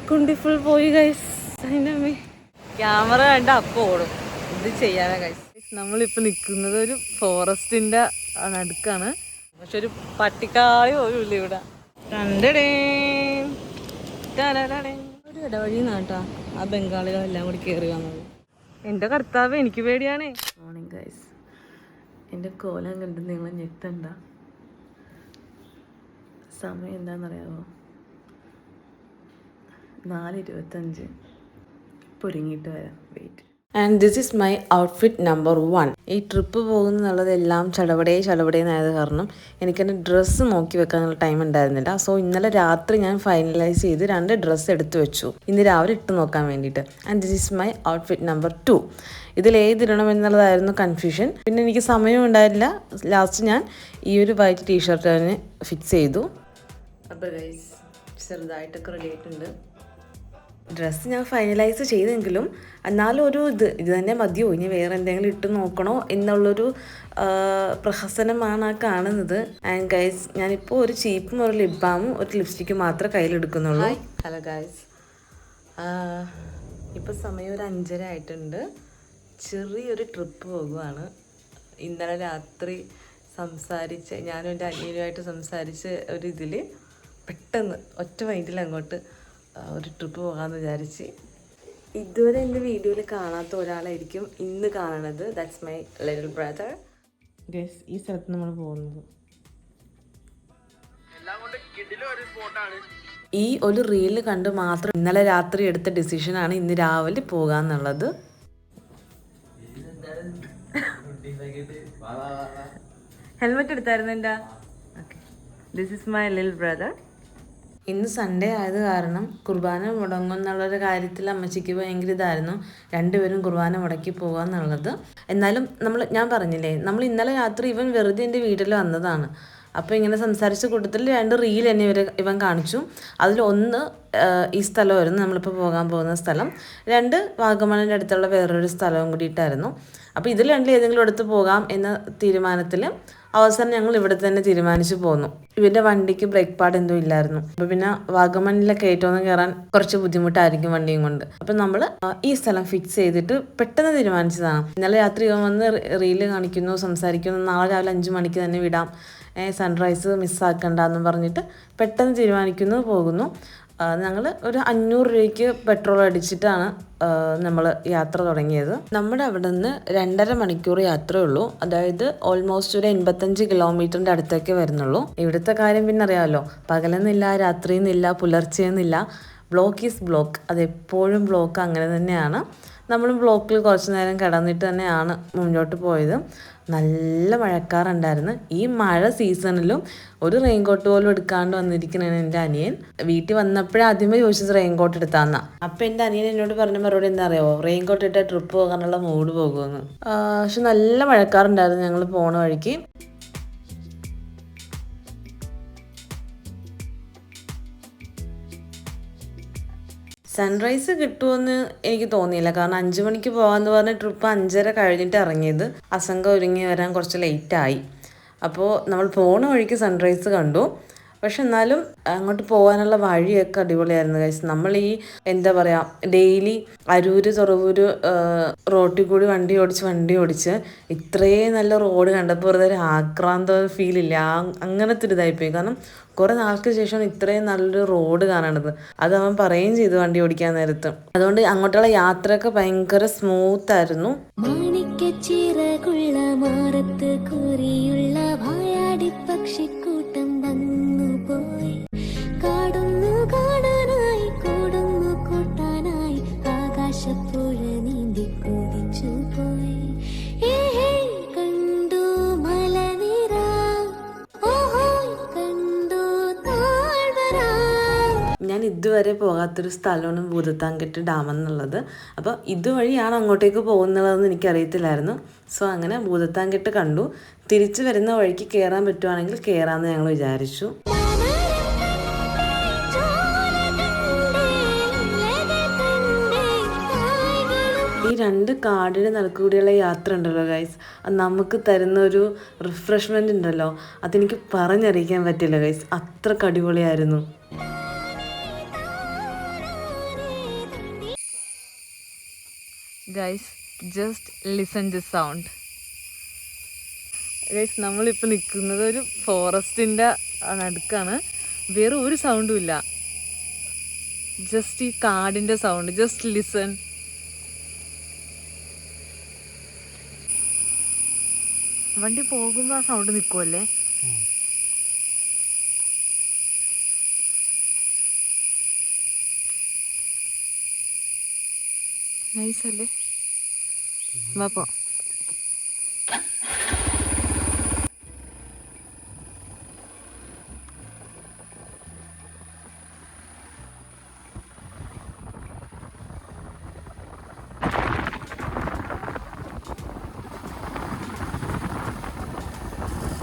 കുണ്ടി full പോയി guys. അതിൻ്റെ camera കണ്ട അപ്പോൾ ഓടും. ഇത് ചെയ്യാനാ ഗൈസ്. നമ്മളിപ്പോൾ നിൽക്കുന്നത് ഒരു ഫോറസ്റ്റിൻ്റെ നടുക്കാണ്. പക്ഷെ ഒരു പട്ടിക്കാളി പോലും ഇല്ല ഇവിടെ. ഒരു ഇടവഴി നാട്ടാ ആ ബംഗാളികളെല്ലാം കൂടി കയറി വന്നത്. എൻ്റെ കർത്താവ് എനിക്ക് പേടിയാണേ. Morning guys. എൻ്റെ കോലം കണ്ട് നിങ്ങൾ ഞെട്ടണ്ട. സമയം എന്താണെന്നറിയാമോ? 4:25. പൊരുങ്ങിയിട്ട് വരാം. Wait. And this is my outfit number 1. ഈ ട്രിപ്പ് പോകുന്നുള്ളതെല്ലാം ചടപടേന്നായത് കാരണം എനിക്കെൻ്റെ ഡ്രസ്സ് നോക്കി വെക്കാനുള്ള ടൈം ഉണ്ടായിരുന്നില്ല. സോ ഇന്നലെ രാത്രി ഞാൻ ഫൈനലൈസ് ചെയ്ത് 2 ഡ്രസ്സ് എടുത്തു വെച്ചു ഇന്ന് രാവിലെ ഇട്ട് നോക്കാൻ വേണ്ടിയിട്ട്. And this is my outfit number 2. ഇതിലേതിടണം എന്നുള്ളതായിരുന്നു കൺഫ്യൂഷൻ. പിന്നെ എനിക്ക് സമയം ഉണ്ടായില്ല. ലാസ്റ്റ് ഞാൻ ഈ ഒരു വൈറ്റ് ടീഷർട്ട് തന്നെ ഫിക്സ് ചെയ്തു. അപ്പോൾ ഗൈസ് ചെറുതായിട്ടൊക്കെ റെഡി ആയിട്ടുണ്ട്. ഡ്രസ്സ് ഞാൻ ഫൈനലൈസ് ചെയ്തെങ്കിലും എന്നാലും ഒരു ഇത് തന്നെ മതിയോ, ഇനി വേറെ എന്തെങ്കിലും ഇട്ട് നോക്കണോ എന്നുള്ളൊരു പ്രഹസനമാണ് ആ കാണുന്നത്. ആൻഡ് ഗൈസ് ഞാനിപ്പോൾ ഒരു ചീപ്പും ഒരു ലിപ് ബാമും ഒരു ലിപ്സ്റ്റിക്കും മാത്രമേ കയ്യിലെടുക്കുന്നുള്ളൂ. ഹലോ ഗൈസ്, ഇപ്പോൾ സമയം ഒരു 5:30 ആയിട്ടുണ്ട്. ചെറിയൊരു ട്രിപ്പ് പോകുവാണ്. ഇന്നലെ രാത്രി ഞാനും എൻ്റെ അനിയനുമായിട്ട് സംസാരിച്ച ഒരു ഇതിൽ പെട്ടെന്ന് ഒറ്റ മൈൻഡിൽ അങ്ങോട്ട് ഒരു ട്രിപ്പ് പോകാമെന്ന് വിചാരിച്ച്. ഇതുവരെ എൻ്റെ വീഡിയോയിൽ കാണാത്ത ഒരാളായിരിക്കും ഇന്ന് കാണുന്നത്. That's my little brother. Guys ഈ സ്ഥലത്ത് നമ്മൾ പോകുന്നത് ഈ ഒരു റീല് കണ്ട് മാത്രം ഇന്നലെ രാത്രി എടുത്ത ഡിസിഷനാണ് ഇന്ന് രാവിലെ പോകാന്നുള്ളത്. ഹെൽമെറ്റ് എടുത്തായിരുന്നു എൻ്റെ. Okay, this is my little brother. ഇന്ന് സൺഡേ ആയത് കാരണം കുർബാന മുടങ്ങും എന്നുള്ളൊരു കാര്യത്തിൽ അമ്മച്ചിക്ക് ഭയങ്കര ഇതായിരുന്നു. 2 പേരും കുർബാന മുടക്കി പോകാന്നുള്ളത്. എന്നാലും ഞാൻ പറഞ്ഞില്ലേ, നമ്മൾ ഇന്നലെ രാത്രി ഇവൻ വെറുതെ എൻ്റെ വീട്ടിൽ വന്നതാണ്. അപ്പോൾ ഇങ്ങനെ സംസാരിച്ച കൂട്ടത്തിൽ 2 റീൽ എന്നെ ഇവൻ കാണിച്ചു. അതിലൊന്ന് ഈ സ്ഥലമായിരുന്നു നമ്മളിപ്പോൾ പോകാൻ പോകുന്ന സ്ഥലം. 2 വാഗമണിൻ്റെ അടുത്തുള്ള വേറൊരു സ്ഥലവും കൂടിയിട്ടായിരുന്നു. അപ്പോൾ ഇതിൽ 2 ഏതെങ്കിലും എടുത്ത് പോകാം എന്ന തീരുമാനത്തിൽ അവസാനം ഞങ്ങൾ ഇവിടെ തന്നെ തീരുമാനിച്ചു പോന്നു. ഇവൻ്റെ വണ്ടിക്ക് ബ്രേക്ക് പാഡ് എന്തോ ഇല്ലായിരുന്നു. അപ്പോൾ പിന്നെ വാഗമണിലെ കയറ്റമൊന്നും കയറാൻ കുറച്ച് ബുദ്ധിമുട്ടായിരിക്കും വണ്ടിയും കൊണ്ട്. അപ്പം നമ്മൾ ഈ സ്ഥലം ഫിക്സ് ചെയ്തിട്ട് പെട്ടെന്ന് തീരുമാനിച്ചതാണ്. ഇന്നലെ രാത്രി ഇവൻ വന്ന് റീല് കാണിക്കുന്നു, സംസാരിക്കുന്നു, നാളെ രാവിലെ 5 മണിക്ക് തന്നെ വിടാം, സൺറൈസ് മിസ്സാക്കണ്ടെന്ന് പറഞ്ഞിട്ട് പെട്ടെന്ന് തീരുമാനിക്കുന്നു, പോകുന്നു. ഞങ്ങൾ ഒരു 500 രൂപയ്ക്ക് പെട്രോൾ അടിച്ചിട്ടാണ് നമ്മൾ യാത്ര തുടങ്ങിയത്. നമ്മുടെ അവിടെ നിന്ന് 2.5 മണിക്കൂർ യാത്രയുള്ളൂ. അതായത് ഓൾമോസ്റ്റ് ഒരു 85 കിലോമീറ്ററിൻ്റെ അടുത്തേക്ക് വരുന്നുള്ളൂ. ഇവിടുത്തെ കാര്യം പിന്നെ അറിയാമല്ലോ, പകലെന്നില്ല, രാത്രിയെന്നില്ല, പുലർച്ചെന്നില്ല. Block is block. അതെപ്പോഴും ബ്ലോക്ക് അങ്ങനെ തന്നെയാണ്. നമ്മൾ ബ്ലോക്കിൽ കുറച്ച് നേരം കിടന്നിട്ട് തന്നെയാണ് മുന്നോട്ട് പോയത്. നല്ല മഴക്കാറുണ്ടായിരുന്നു. ഈ മഴ സീസണിലും ഒരു റെയിൻകോട്ട് പോലും എടുക്കാണ്ട് വന്നിരിക്കുന്നതാണ് എൻ്റെ അനിയൻ. വീട്ടിൽ വന്നപ്പോഴേ ആദ്യമേ ചോദിച്ചത് റെയിൻകോട്ട് എടുത്താന്നാ. അപ്പം എൻ്റെ അനിയൻ എന്നോട് പറഞ്ഞ മറുപടി എന്താ അറിയാമോ? റെയിൻകോട്ട് ഇട്ട ട്രിപ്പ് പോകാനുള്ള മൂഡ് പോകുമെന്ന്. പക്ഷെ നല്ല മഴക്കാറുണ്ടായിരുന്നു ഞങ്ങൾ പോണ വഴിക്ക്. സൺറൈസ് കിട്ടുമെന്ന് എനിക്ക് തോന്നിയില്ല. കാരണം 5 മണിക്ക് പോകാമെന്ന് പറഞ്ഞ ട്രിപ്പ് 5:30 കഴിഞ്ഞിട്ട് ഇറങ്ങിയത്. അസംഗം ഒരുങ്ങി വരാൻ കുറച്ച് ലേറ്റായി. അപ്പോൾ നമ്മൾ പോണ വഴിക്ക് സൺറൈസ് കണ്ടു. പക്ഷെ എന്നാലും അങ്ങോട്ട് പോകാനുള്ള വഴിയൊക്കെ അടിപൊളിയായിരുന്നു ഗൈസ്. നമ്മൾ ഈ എന്താ പറയുക, ഡെയിലി അരൂര് തുറവൂര് റോട്ടിൽ കൂടി വണ്ടി ഓടിച്ച് ഇത്രയും നല്ല റോഡ് കണ്ടപ്പോൾ വെറുതെ ഒരു ആക്രാന്ത ഫീലില്ല. അങ്ങനത്തെ ഒരു ഇതായിപ്പോയി. കാരണം കുറേ നാൾക്ക് ശേഷം ഇത്രയും നല്ലൊരു റോഡ് കാണണത്. അത് അവൻ പറയുകയും ചെയ്തു വണ്ടി ഓടിക്കാൻ നേരത്ത്. അതുകൊണ്ട് അങ്ങോട്ടുള്ള യാത്രയൊക്കെ ഭയങ്കര സ്മൂത്ത് ആയിരുന്നു. പക്ഷിക്കൂട്ടം വന്നു പോയി, കാടുന്നു കാണാനായി, കൂടുന്നു കൂട്ടാനായി, ആകാശപ്പുഴ നീന്തി കുതിച്ചു പോയി. കണ്ടു മലനിര, ഓഹോ കണ്ടു താഴ്വര. ഞാൻ ഇതുവരെ പോകാത്തൊരു സ്ഥലമാണ് ഭൂതത്താൻകെട്ട് ഡാം എന്നുള്ളത്. അപ്പോൾ ഇതുവഴിയാണ് അങ്ങോട്ടേക്ക് പോകുന്നതെന്ന് എനിക്കറിയത്തില്ലായിരുന്നു. സോ അങ്ങനെ ഭൂതത്താൻകെട്ട് കണ്ടു. തിരിച്ചു വരുന്ന വഴിക്ക് കയറാൻ പറ്റുവാണെങ്കിൽ കയറാമെന്ന് ഞങ്ങൾ വിചാരിച്ചു. ഈ 2 കാടിന് നടുക്കൂടിയുള്ള യാത്ര ഉണ്ടല്ലോ ഗൈസ്, അത് നമുക്ക് തരുന്ന ഒരു റിഫ്രഷ്മെൻ്റ് ഉണ്ടല്ലോ, അതെനിക്ക് പറഞ്ഞറിയിക്കാൻ പറ്റില്ല ഗൈസ്. അത്ര അടിപൊളിയായിരുന്നു. Guys just listen this sound. Guys നമ്മളിപ്പോൾ നിൽക്കുന്നത് ഒരു ഫോറസ്റ്റിൻ്റെ നടുക്കാണ്. വേറെ ഒരു സൗണ്ടും ഇല്ല, ജസ്റ്റ് ഈ കാടിൻ്റെ സൗണ്ട്. Just listen. വണ്ടി പോകുമ്പോൾ ആ സൗണ്ട് നിൽക്കുമല്ലേ. നൈസല്ലേ. വാപ്പോ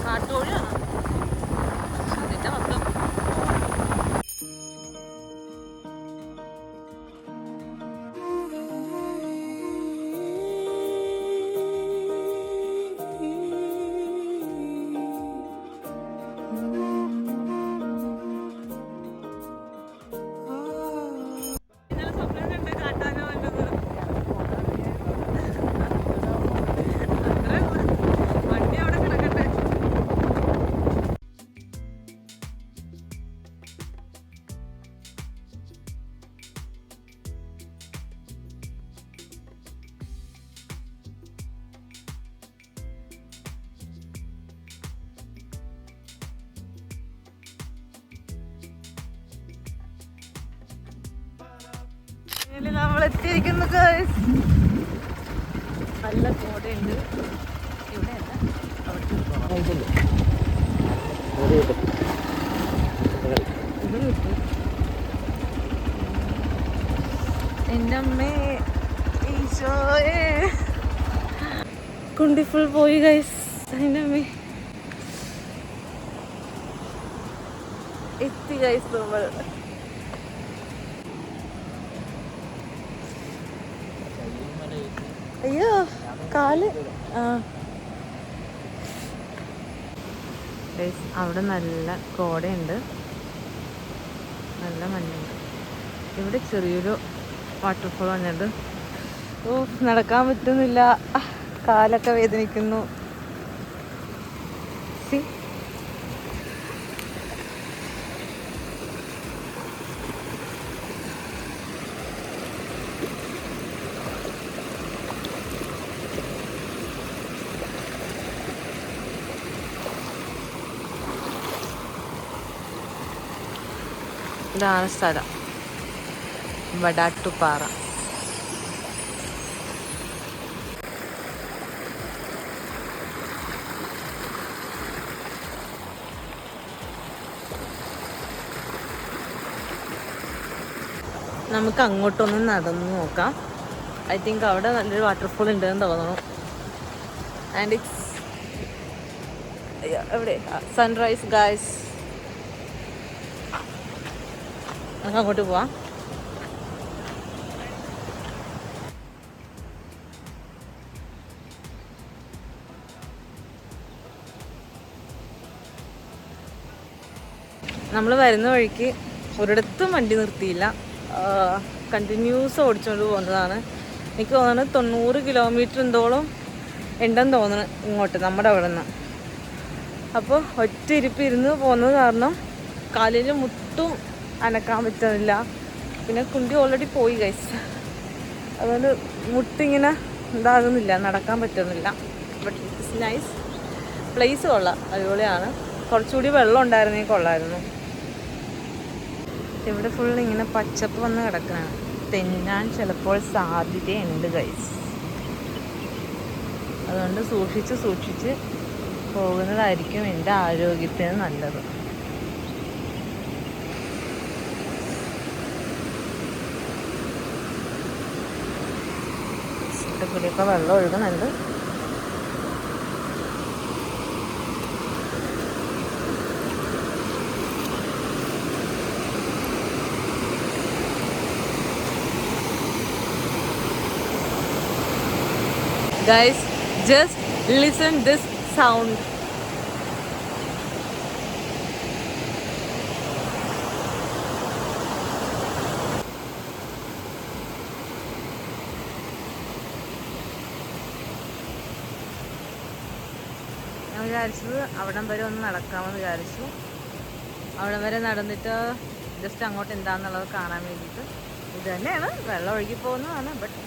കാട്ടുകോഴിയാണ് അതിൻ്റെ മൊത്തം. നമ്മൾ എത്തിയിരിക്കുന്നു. നല്ല കോടയുണ്ട് ഇവിടെയല്ല, എൻ്റെ അമ്മേ ഈശോയെ കുണ്ടി ഫുൾ പോയി ഗൈസ്. എൻ്റെ അമ്മേ എത്തി ഗൈസ് നമ്മൾ. അയ്യോ കാല്. അവിടെ നല്ല കോടയുണ്ട്, നല്ല മഞ്ഞുണ്ട്. ഇവിടെ ചെറിയൊരു വാട്ടർഫോൾ വന്നിട്ട് നടക്കാൻ പറ്റുന്നില്ല, കാലൊക്കെ വേദനിക്കുന്നു. ഇതാണ് സ്ഥലം, വടാട്ടുപാറ. നമുക്ക് അങ്ങോട്ടൊന്ന് നടന്നു നോക്കാം. ഐ തിങ്ക് അവിടെ നല്ലൊരു വാട്ടർഫോൾ ഉണ്ടെന്ന് തോന്നുന്നു. ആൻഡ് ഇറ്റ്സ് എവിടെ സൺറൈസ് ഗായ്സ്. നമുക്ക് അങ്ങോട്ട് പോവാം. നമ്മൾ വരുന്ന വഴിക്ക് ഒരിടത്തും വണ്ടി നിർത്തിയില്ല, കണ്ടിന്യൂസ് ഓടിച്ചുകൊണ്ട് പോകുന്നതാണ്. എനിക്ക് തോന്നുന്നത് 90 കിലോമീറ്റർ എന്തോളം ഉണ്ടെന്ന് തോന്നുന്നു ഇങ്ങോട്ട് നമ്മുടെ അവിടെ നിന്ന്. അപ്പോൾ ഒറ്റ ഇരിപ്പ് ഇരുന്ന് പോകുന്നത് കാരണം കാലിൽ മുട്ടും അനക്കാൻ പറ്റുന്നില്ല. പിന്നെ കുണ്ടി ഓൾറെഡി പോയി ഗൈസ്, അതുകൊണ്ട് മുട്ടിങ്ങനെ ഇതാകുന്നില്ല, നടക്കാൻ പറ്റുന്നില്ല. ബട്ട് ഇറ്റ്സ് നൈസ് പ്ലേസ്, കൊള്ളാം, അടിപൊളിയാണ്. കുറച്ചുകൂടി വെള്ളം ഉണ്ടായിരുന്നെങ്കിൽ കൊള്ളായിരുന്നു. ഇവിടെ ഫുൾ ഇങ്ങനെ പച്ചപ്പ് വന്ന് കിടക്കുകയാണ്. തെന്നാൻ ചിലപ്പോൾ സാധ്യതയുണ്ട് ഗൈസ്, അതുകൊണ്ട് സൂക്ഷിച്ച് പോകുന്നതായിരിക്കും എൻ്റെ ആരോഗ്യത്തിന് നല്ലത്. കൂടിയൊക്കെ വെള്ളം ഒഴുകുന്നുണ്ട്. Guys, just listen this sound. വിചാരിച്ചത് അവിടം വരെ ഒന്ന് നടക്കാമെന്ന് വിചാരിച്ചു. അവിടം വരെ നടന്നിട്ട് ജസ്റ്റ് അങ്ങോട്ട് എന്താണെന്നുള്ളത് കാണാൻ വേണ്ടിയിട്ട്. ഇത് തന്നെയാണ്, വെള്ളം ഒഴുകി പോകുന്നതാണ്. ബട്ട്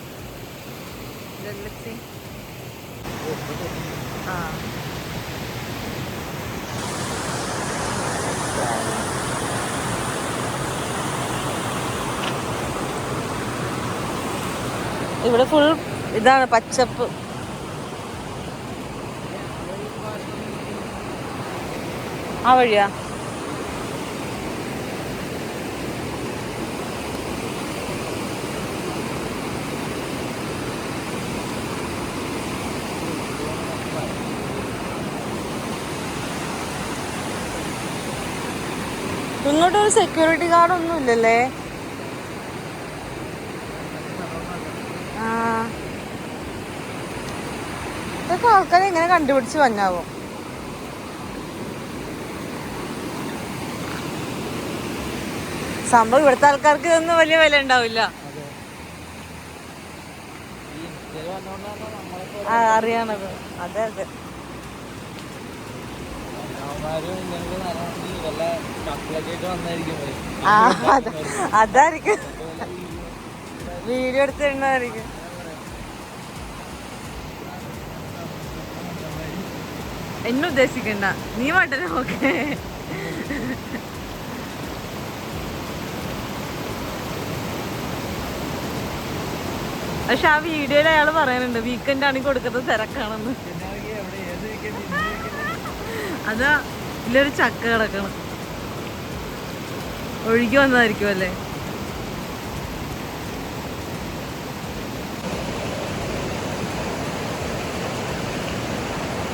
ആ ഇവിടെ ഫുൾ ഇതാണ് പച്ചപ്പ്. ആ വഴിയാ ഇങ്ങോട്ടൊരു സെക്യൂരിറ്റി ഗാർഡ് ഒന്നും ഇല്ലല്ലേ? ആ ഇതൊക്കെ ആൾക്കാരെ എങ്ങനെ കണ്ടുപിടിച്ച് വന്നാവോ? സംഭവം ഇവിടുത്തെ ആൾക്കാർക്ക് ഇതൊന്നും വലിയ വില ഉണ്ടാവില്ല. അറിയാണത്. അതെ അതെ. അതായിരിക്കും വീഡിയോ എടുത്തിടുന്നതായിരിക്കും. എന്നെ ഉദ്ദേശിക്കണ്ട, നീ മട്ടനെ ഓക്കെ. പക്ഷെ ആ വീഡിയോയിൽ അയാൾ പറയുന്നുണ്ട് വീക്കെൻഡ് ആണെങ്കിൽ കൊടുക്കുന്നത് തിരക്കാണെന്ന്. അതാ ഇതിലൊരു ചക്ക കിടക്കണം, ഒഴുകി വന്നതായിരിക്കും അല്ലേ?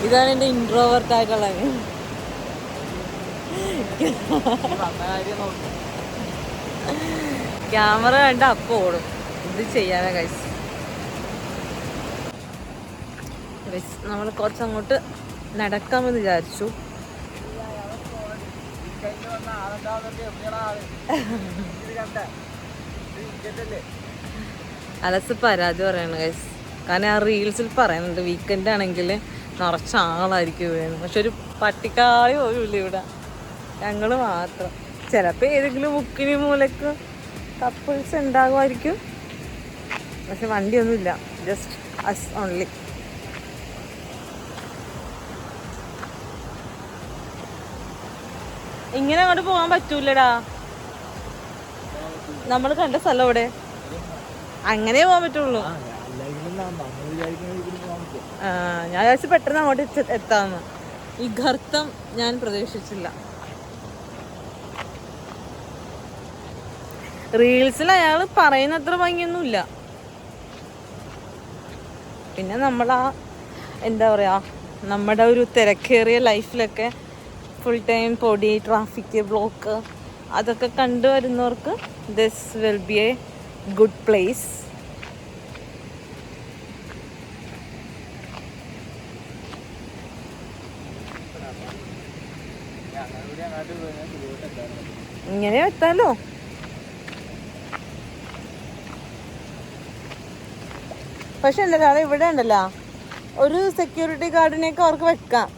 ഇതാണ് എൻ്റെ ഇൻട്രോവേർട്ട് ആയിട്ടുള്ള ക്യാമറ കണ്ട അപ്പോൾ ഓടും. ഇത് ചെയ്യാനാ കഴിച്ചു. നമ്മൾ കുറച്ചങ്ങോട്ട് നടക്കാമെന്ന് വിചാരിച്ചു. അലസ് പരാതി പറയണ ഗൈസ്. കാരണം ആ റീൽസിൽ പറയുന്നുണ്ട് വീക്കെൻഡ് ആണെങ്കിൽ നിറച്ച ആളായിരിക്കും വീഴുന്നത്. പക്ഷെ ഒരു പട്ടിക്കാളി പോലും ഇല്ല ഇവിടെ, ഞങ്ങൾ മാത്രം. ചിലപ്പോൾ ഏതെങ്കിലും മുക്കിന് മൂലക്ക് കപ്പിൾസ് ഉണ്ടാകുമായിരിക്കും. പക്ഷെ വണ്ടിയൊന്നുമില്ല, ജസ്റ്റ് അസ് ഓൺലി. ഇങ്ങനെ അങ്ങോട്ട് പോകാൻ പറ്റൂലടാ, നമ്മൾ കണ്ട സ്ഥലം ഇവിടെ. അങ്ങനെ പോകാൻ പറ്റുള്ളൂ. ഞാൻ വിചാരിച്ചു പെട്ടെന്ന് അങ്ങോട്ട് എത്താന്ന്. ഈ ഗർത്തം ഞാൻ പ്രതീക്ഷിച്ചില്ല. റീൽസിൽ അയാൾ പറയുന്നത്ര ഭംഗിയൊന്നുമില്ല. പിന്നെ നമ്മളാ എന്താ പറയാ, നമ്മുടെ ഒരു തിരക്കേറിയ ലൈഫിലൊക്കെ ഫുൾ ടൈം പൊടി, ട്രാഫിക്, ബ്ലോക്ക് അതൊക്കെ കണ്ടുവരുന്നവർക്ക് this will be a good place. ഇങ്ങനെ എത്താലോ. പക്ഷെ ഉണ്ടല്ലോ ഇവിടെ ഉണ്ടല്ലോ ഒരു സെക്യൂരിറ്റി ഗാർഡിനെയൊക്കെ അവർക്ക് വെക്കാം.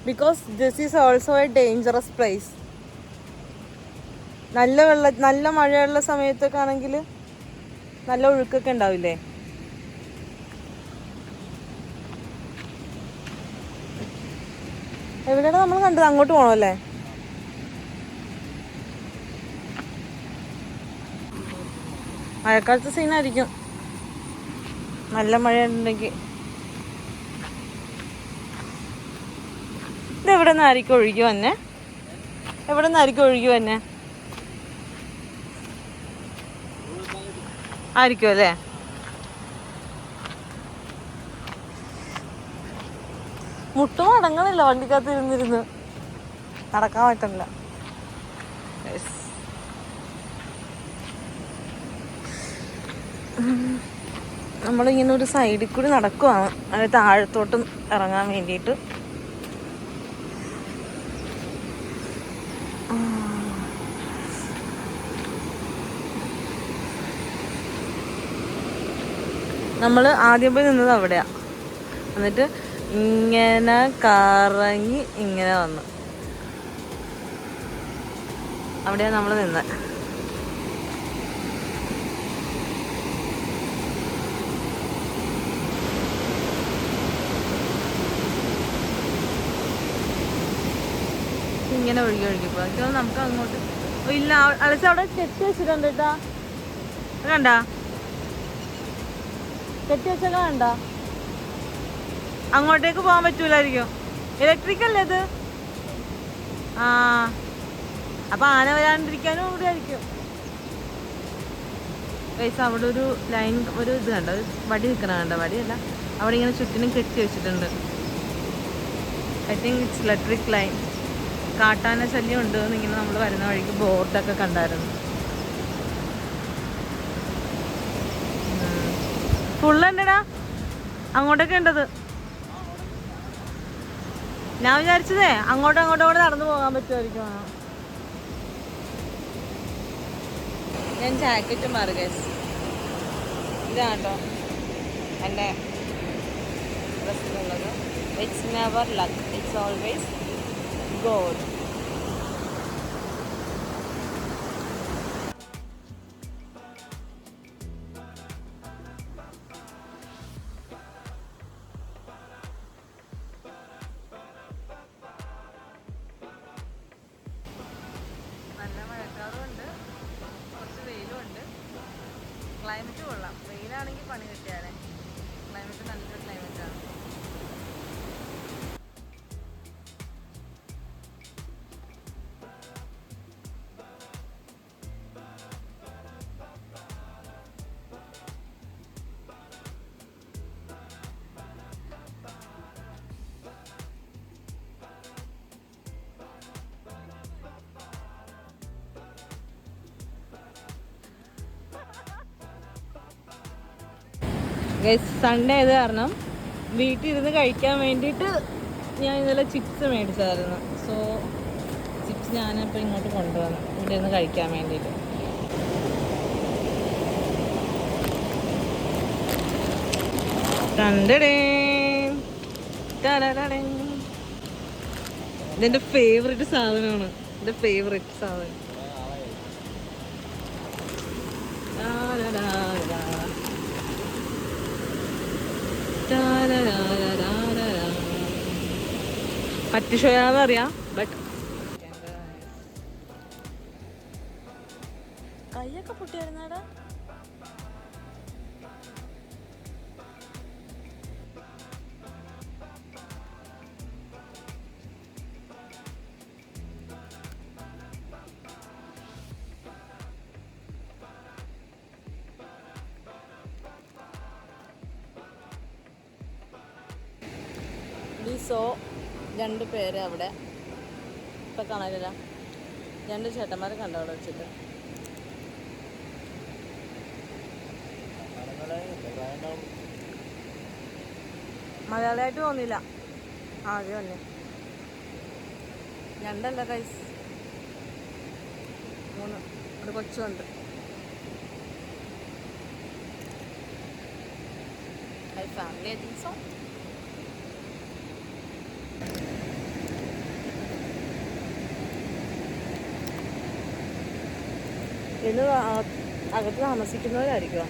Because this is also A dangerous place. നല്ല മഴയുള്ള സമയത്തൊക്കെ ആണെങ്കിൽ നല്ല ഒഴുക്കൊക്കെ ഉണ്ടാവില്ലേ? എവിടെയാണ് നമ്മൾ കണ്ടത്? അങ്ങോട്ട് പോകണമല്ലേ? മഴക്കാലത്ത് സീനായിരിക്കും നല്ല മഴ ഉണ്ടെങ്കിൽ. ഇത് എവിടെ നിന്നായിരിക്കും ഒഴുകി വന്നെ? എവിടെ നിന്നായിരിക്കും ഒഴുകി വന്നെ? ആയിരിക്കും അല്ലേ? മുട്ടും അടങ്ങണില്ല, വണ്ടിക്കകത്ത് ഇരുന്നിരുന്ന് നടക്കാൻ പറ്റില്ല. നമ്മളിങ്ങനെ ഒരു സൈഡിൽ കൂടി നടക്കുവാണ്, അതിന് താഴത്തോട്ടും ഇറങ്ങാൻ വേണ്ടിയിട്ട്. നമ്മൾ ആദ്യം പോയി നിന്നത് അവിടെയാണ്. എന്നിട്ട് ഇങ്ങനെ കറങ്ങി ഇങ്ങനെ വന്നു. അവിടെയാണ് നമ്മൾ നിന്നത്. ഇങ്ങനെ ഒഴുകി ഒഴുകി പോകാം. നമുക്ക് അങ്ങോട്ട് ഇല്ല. അലച്ച അവിടെ കെട്ടി വെച്ചിട്ടുണ്ട് കേട്ടാ. കണ്ട കെട്ടി വെച്ചൊക്കെ കണ്ട. അങ്ങോട്ടേക്ക് പോകാൻ പറ്റൂലായിരിക്കും. ഇലക്ട്രിക് അല്ലേ ഇത്? ആ, അപ്പൊ ആന വരാണ്ടിരിക്കാനും കൂടി ആയിരിക്കും. പൈസ അവിടെ ഒരു ലൈൻ, ഒരു ഇത് കണ്ട, വടി നിൽക്കണ കണ്ട. വടിയല്ല, അവിടെ ഇങ്ങനെ ചുറ്റിനും കെട്ടി വെച്ചിട്ടുണ്ട്. I think it's electric line. കാട്ടാന ശല്യം ഉണ്ട് എന്നിങ്ങനെ നമ്മൾ വരുന്ന വഴിക്ക് ബോർഡൊക്കെ കണ്ടായിരുന്നു. ഫുള്ളുണ്ടടാ, അങ്ങോട്ടൊക്കെ ഉണ്ടത്. ഞാൻ വിചാരിച്ചതേ അങ്ങോട്ടും കൂടെ നടന്നു പോകാൻ പറ്റുമായിരിക്കും. ഞാൻ ജാക്കറ്റ് മാറി ഗൈസ്. ഇതാട്ടോ എൻ്റെ ഡ്രസ്സിലുള്ളത്. It's never luck, it's always God. നല്ല മഴക്കാറുമുണ്ട്, കുറച്ച് വെയിലുമുണ്ട്. ക്ലൈമറ്റ് കൊള്ളാം. വെയിലാണെങ്കിൽ പണി കിട്ടിയാലേ. ക്ലൈമറ്റ് നല്ലൊരു ക്ലൈമറ്റാണ്. സൺഡേ ആയത് കാരണം വീട്ടിലിരുന്ന് കഴിക്കാൻ വേണ്ടിയിട്ട് ഞാൻ ഇന്നലെ ചിപ്സ് മേടിച്ചായിരുന്നു. സോ ചിപ്സ് ഞാനപ്പോൾ ഇങ്ങോട്ട് കൊണ്ടുവന്നു ഇവിടെ ഇരുന്ന് കഴിക്കാൻ വേണ്ടിയിട്ട്. ഇതെൻ്റെ ഫേവറേറ്റ് സാധനമാണ്. എൻ്റെ ഫേവറേറ്റ് സാധനം. പറ്റിഷോയാന്ന് അറിയാം, ബട്ട് കൈയൊക്കെ പൊട്ടിയായിരുന്നാടാ. സോ 2 പേര് അവിടെ ഇപ്പം കാണാനില്ല. 2 ചേട്ടന്മാരെ കണ്ടു അവിടെ വെച്ചിട്ട്. മലയാളിയായിട്ട് തോന്നിയില്ല. ആകെ വന്നെ 2 കൈസ് 3. ഒരു കൊച്ചുണ്ട്. Family I think so. ഇന്ന് അകത്ത് താമസിക്കുന്നവരായിരിക്കും.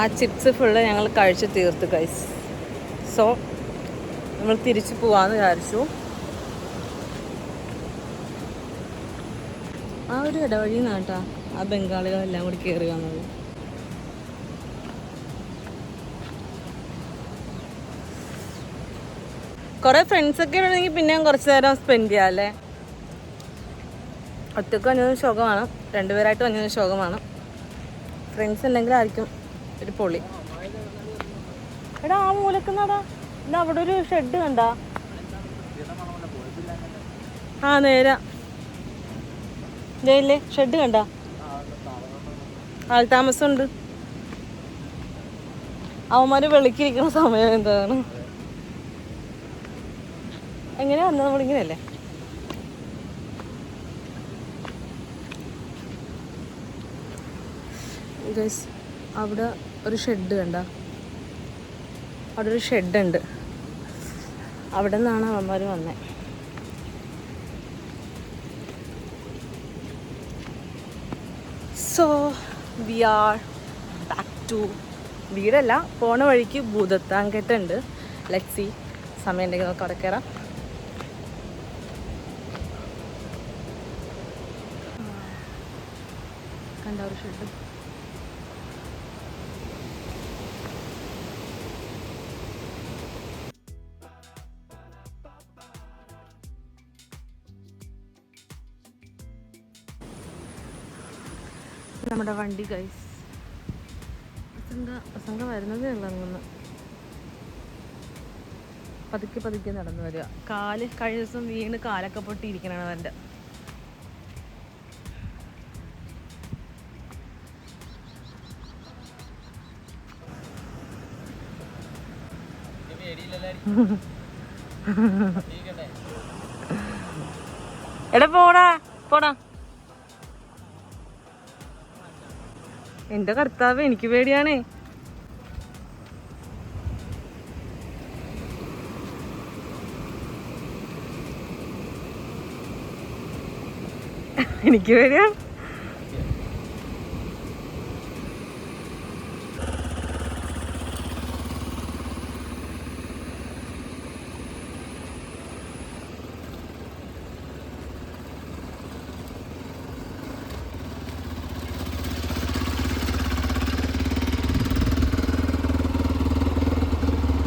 ആ ചിപ്സ് ഫുള്ള് ഞങ്ങൾ കഴിച്ച് തീർത്ത് ഗൈസ്. സോ നമ്മൾ തിരിച്ചു പോവാന്ന് വിചാരിച്ചു. ആ ഒരു ഇടവഴി നിന്നാട്ടാ ആ ബംഗാളികളെല്ലാം കൂടി കയറി വന്നത്. കുറേ ഫ്രണ്ട്സൊക്കെ ഉണ്ടെങ്കിൽ പിന്നെയും കുറച്ച് നേരം സ്പെൻഡ് ചെയ്യാം അല്ലേ. ഒറ്റക്ക് വന്നത് ശോകമാണ്, രണ്ടുപേരായിട്ട് വന്നത് ശോകമാണ്. ഫ്രണ്ട്സ് ഉണ്ടെങ്കിലായിരിക്കും ഒരു പൊളി. എടാ ആ മൂലക്കുന്നാടാ, ഇന്ന് അവിടെ ഒരു ഷെഡ് കണ്ടാ? ആ നേരാ, ജയില്ലേ ഷെഡ് കണ്ടാ? ആൾതാമസമുണ്ട്. അവന്മാര് വെളുക്കിരിക്കുന്ന സമയം എന്താണ്? എങ്ങനെയാ വന്നത്? നമ്മളിങ്ങനെയല്ലേ? ഗൈസ് അവിടെ ഒരു ഷെഡ് കണ്ട, അവിടെ ഒരു ഷെഡുണ്ട്, അവിടെ നിന്നാണ് അവന്മാർ വന്നത്. So we are back to വീടല്ല, പോണ വഴിക്ക് ഭൂതത്താൻകെട്ടുണ്ട്. ലെറ്റ്സ് സീ, സമയം ഉണ്ടെങ്കിൽ നമുക്ക് അവിടെ കയറാം. കണ്ട ഒരു ഷെഡ്. നമ്മുടെ വണ്ടി ഗൈസ്, പ്രസംഗം വരുന്നതേ ഉള്ളൂ. അങ്ങനെ പതുക്കെ പതുക്കെ നടന്നു വരിക. കാല് കഴിഞ്ഞ ദിവസം വീണ് കാലൊക്കെ പൊട്ടിയിരിക്കണാണ് അവൻ്റെ. എടാ പോടാ പോടാ. എന്റെ കർത്താവ്, എനിക്ക് പേടിയാണേ. എനിക്ക് പേടിയാണ്.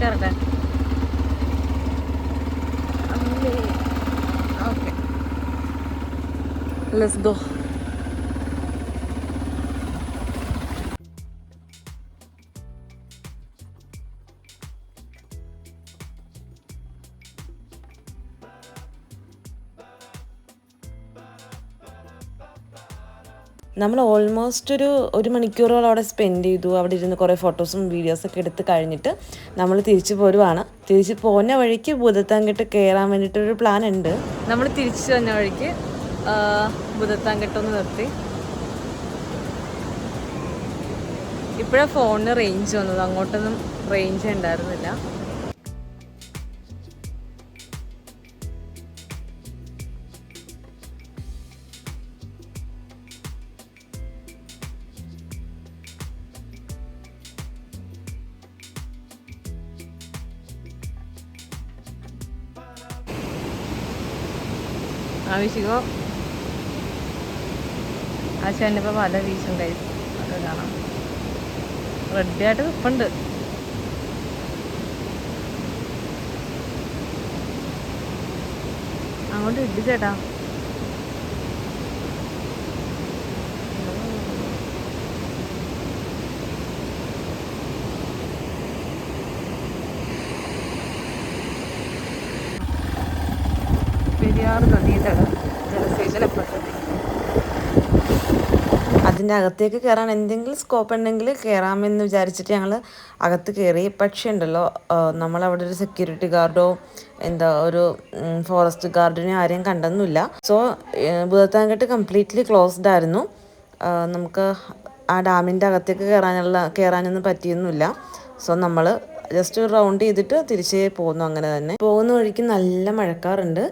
കേറട്ടെ? Okay, let's go. നമ്മൾ ഓൾമോസ്റ്റ് ഒരു മണിക്കൂറോളം അവിടെ സ്പെൻഡ് ചെയ്തു. അവിടെ ഇരുന്ന് കുറേ ഫോട്ടോസും വീഡിയോസൊക്കെ എടുത്ത് കഴിഞ്ഞിട്ട് നമ്മൾ തിരിച്ചു പോരുവാണ്. തിരിച്ച് പോകുന്ന വഴിക്ക് ഭൂതത്താൻകെട്ട് കയറാൻ വേണ്ടിയിട്ടൊരു പ്ലാൻ ഉണ്ട്. നമ്മൾ തിരിച്ചു വന്ന വഴിക്ക് ഭൂതത്താൻകെട്ടൊന്ന് നിർത്തി. ഇപ്പോഴാണ് ഫോണിന് റേഞ്ച് വന്നത്, അങ്ങോട്ടൊന്നും റേഞ്ച് ഉണ്ടായിരുന്നില്ല. ആവശ്യമോ ആശാനിപ്പോൾ പല വീശുണ്ടായി, അത് കാണാം. റെഡിയായിട്ട് നിൽപ്പുണ്ട്. അങ്ങോട്ട് ഇട്ട് ചേട്ടാ. പെരിയാർ നദീതട ജലസേചന പദ്ധതി. അതിൻ്റെ അകത്തേക്ക് കയറാൻ എന്തെങ്കിലും സ്കോപ്പ് ഉണ്ടെങ്കിൽ കയറാമെന്ന് വിചാരിച്ചിട്ട് ഞങ്ങൾ അകത്ത് കയറി. പക്ഷേ ഉണ്ടല്ലോ, നമ്മളവിടെ ഒരു സെക്യൂരിറ്റി ഗാർഡോ ഒരു ഫോറസ്റ്റ് ഗാർഡിനെ ആരെയും കണ്ടെന്നില്ല. സോ ഭൂതത്താൻകെട്ട് കംപ്ലീറ്റ്ലി ക്ലോസ്ഡ് ആയിരുന്നു. നമുക്ക് ആ ഡാമിൻ്റെ അകത്തേക്ക് കയറാനൊന്നും പറ്റിയൊന്നുമില്ല. സോ നമ്മൾ ജസ്റ്റ് ഒരു റൗണ്ട് ചെയ്തിട്ട് തിരിച്ചേ പോന്നു. അങ്ങനെ തന്നെ പോകുന്ന വഴിക്ക് നല്ല മഴക്കാറുണ്ട്.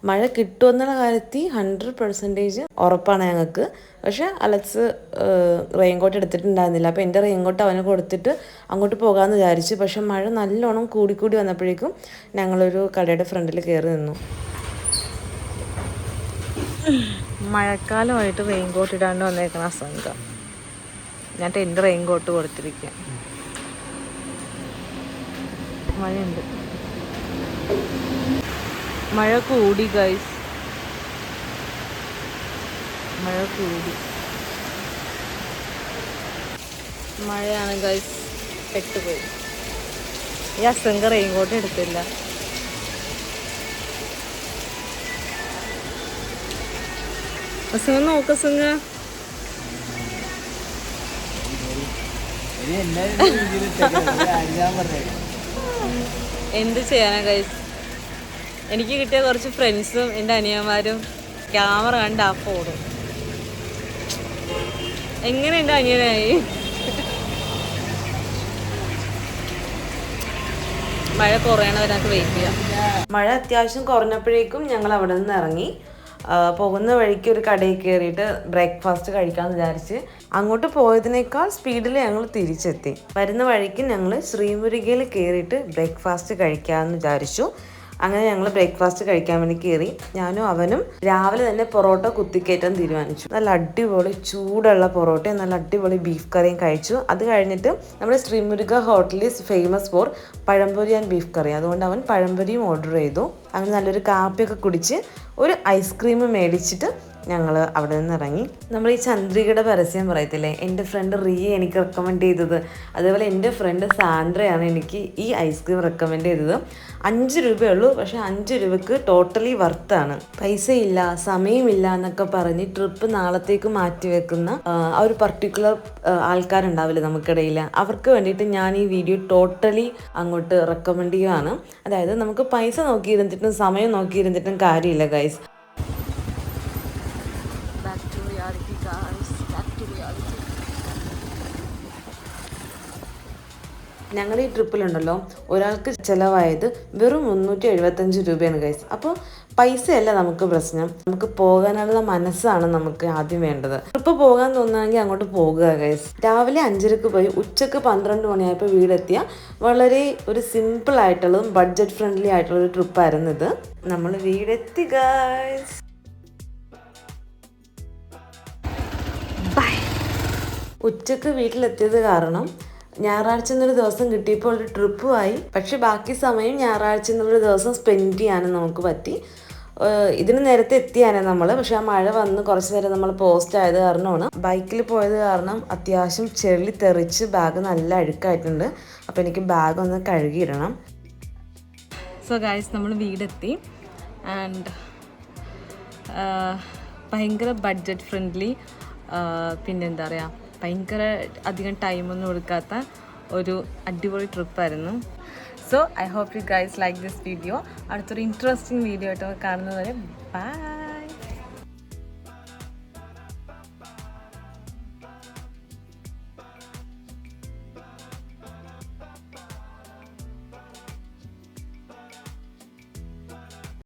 മഴ കിട്ടുമെന്നുള്ള കാര്യത്തിൽ 100% ഉറപ്പാണ് ഞങ്ങൾക്ക്. പക്ഷേ അലക്സ് റെയിൻകോട്ട് എടുത്തിട്ടുണ്ടായിരുന്നില്ല. അപ്പോൾ എൻ്റെ റെയിൻകോട്ട് അവന് കൊടുത്തിട്ട് അങ്ങോട്ട് പോകാമെന്ന് വിചാരിച്ചു. പക്ഷെ മഴ നല്ലോണം കൂടി വന്നപ്പോഴേക്കും ഞങ്ങളൊരു കടയുടെ ഫ്രണ്ടിൽ കയറി നിന്നു. മഴക്കാലമായിട്ട് റെയിൻകോട്ട് ഇടാണ്ട് വന്നേക്കണ അസംഗം. ഞാൻ എൻ്റെ റെയിൻകോട്ട് കൊടുത്തിരിക്കുക. മഴയുണ്ട്. മഴ കൂടി ഗൈസ്, മഴ കൂടി. മഴയാണ് ഗൈസ്, പെട്ടുപോയി. ഈ അസംഗ റെയിൻകോട്ട് എടുത്തില്ല. അസംഗ നോക്ക, അസംഗ എന്ത് ചെയ്യാനാ ഗൈസ്. എനിക്ക് കിട്ടിയ കുറച്ച് ഫ്രണ്ട്സും എൻ്റെ അനിയന്മാരും ക്യാമറ കണ്ട് ആപ്പ് ഓടും. എങ്ങനെ എൻ്റെ അനിയനായി? മഴ കുറയണവരൊക്കെ വെയിറ്റ് ചെയ്യാം. മഴ അത്യാവശ്യം കുറഞ്ഞപ്പോഴേക്കും ഞങ്ങൾ അവിടെ നിന്ന് ഇറങ്ങി. പോകുന്ന വഴിക്ക് ഒരു കടയിൽ കയറിയിട്ട് ബ്രേക്ക്ഫാസ്റ്റ് കഴിക്കാമെന്ന് വിചാരിച്ച് അങ്ങോട്ട് പോയതിനേക്കാൾ സ്പീഡിൽ ഞങ്ങൾ തിരിച്ചെത്തി. വരുന്ന വഴിക്ക് ഞങ്ങൾ ശ്രീമുരുകയിൽ കയറിയിട്ട് ബ്രേക്ക്ഫാസ്റ്റ് കഴിക്കാമെന്ന് വിചാരിച്ചു. അങ്ങനെ ഞങ്ങൾ ബ്രേക്ക്ഫാസ്റ്റ് കഴിക്കാൻ വേണ്ടി കയറി. ഞാനും അവനും രാവിലെ തന്നെ പൊറോട്ട കുത്തിക്കയറ്റാൻ തീരുമാനിച്ചു. നല്ല അടിപൊളി ചൂടുള്ള പൊറോട്ടയും നല്ല അടിപൊളി ബീഫ് കറിയും കഴിച്ചു. അത് കഴിഞ്ഞിട്ട് നമ്മുടെ Sreemuruka hotel is famous for pazhampori and beef curry. അതുകൊണ്ട് അവൻ പഴംപൊരിയും ഓർഡർ ചെയ്തു. അങ്ങനെ നല്ലൊരു കാപ്പിയൊക്കെ കുടിച്ച് ഒരു ഐസ്ക്രീം മേടിച്ചിട്ട് ഞങ്ങൾ അവിടെ നിന്ന് ഇറങ്ങി. നമ്മൾ ഈ ചന്ദ്രികയുടെ പരസ്യം പറയത്തില്ലേ, എൻ്റെ ഫ്രണ്ട് റിയ എനിക്ക് റെക്കമെൻഡ് ചെയ്തത്, അതേപോലെ എൻ്റെ ഫ്രണ്ട് സാൻഡ്രയാണ് എനിക്ക് ഈ ഐസ്ക്രീം റെക്കമെൻഡ് ചെയ്തത്. 5 രൂപയുള്ളൂ, പക്ഷേ 5 രൂപയ്ക്ക് ടോട്ടലി വർത്താണ്. പൈസയില്ല, സമയമില്ല എന്നൊക്കെ പറഞ്ഞ് ട്രിപ്പ് നാളത്തേക്ക് മാറ്റി വെക്കുന്ന ആ ഒരു പർട്ടിക്കുലർ ആൾക്കാരുണ്ടാവില്ലേ നമുക്കിടയിൽ, അവർക്ക് വേണ്ടിയിട്ട് ഞാൻ ഈ വീഡിയോ ടോട്ടലി അങ്ങോട്ട് റെക്കമെൻഡ് ചെയ്യുകയാണ്. അതായത് നമുക്ക് പൈസ നോക്കിയിരുന്നിട്ടും സമയം നോക്കിയിരുന്നിട്ടും കാര്യമില്ല ഗൈസ്. ഞങ്ങൾ ഈ ട്രിപ്പിലുണ്ടല്ലോ ഒരാൾക്ക് ചിലവായത് വെറും 375 രൂപയാണ് ഗൈസ്. അപ്പോൾ പൈസയല്ല നമുക്ക് പ്രശ്നം, നമുക്ക് പോകാനുള്ള മനസ്സാണ് നമുക്ക് ആദ്യം വേണ്ടത്. ട്രിപ്പ് പോകാൻ തോന്നുകയാണെങ്കിൽ അങ്ങോട്ട് പോകുക ഗൈസ്. രാവിലെ 5:30 പോയി ഉച്ചക്ക് 12 മണിയായപ്പോൾ വീടെത്തിയ വളരെ ഒരു സിമ്പിൾ ആയിട്ടുള്ളതും ബഡ്ജറ്റ് ഫ്രണ്ട്ലി ആയിട്ടുള്ളൊരു ട്രിപ്പായിരുന്നു ഇത്. നമ്മൾ വീടെത്തി ഗൈസ്. ഉച്ചക്ക് വീട്ടിലെത്തിയത് കാരണം ഞായറാഴ്ച എന്നൊരു ദിവസം കിട്ടിയപ്പോൾ ഒരു ട്രിപ്പുമായി. പക്ഷെ ബാക്കി സമയം ഞായറാഴ്ച എന്നുള്ളൊരു ദിവസം സ്പെൻഡ് ചെയ്യാനും നമുക്ക് പറ്റി. ഇതിന് നേരത്തെ എത്തിയാണ് നമ്മൾ, പക്ഷെ ആ മഴ വന്ന് കുറച്ച് നേരം നമ്മൾ പോസ്റ്റ് ആയത് കാരണമാണ്. ബൈക്കിൽ പോയത് കാരണം അത്യാവശ്യം ചെളി തെറിച്ച് ബാഗ് നല്ല അഴുക്കായിട്ടുണ്ട്. അപ്പോൾ എനിക്ക് ബാഗ് ഒന്ന് കഴുകിയിടണം. സോ ഗൈസ്, നമ്മൾ വീടെത്തി. ആൻഡ് ഭയങ്കര ബഡ്ജറ്റ് ഫ്രണ്ട്ലി, പിന്നെന്താ പറയുക, ഭയങ്കര അധികം ടൈമൊന്നും എടുക്കാത്ത ഒരു അടിപൊളി ട്രിപ്പായിരുന്നു. So I hope you guys like this video. അടുത്തൊരു ഇൻട്രസ്റ്റിംഗ് വീഡിയോ ആയിട്ട് കാണുന്നതുവരെ ബൈ.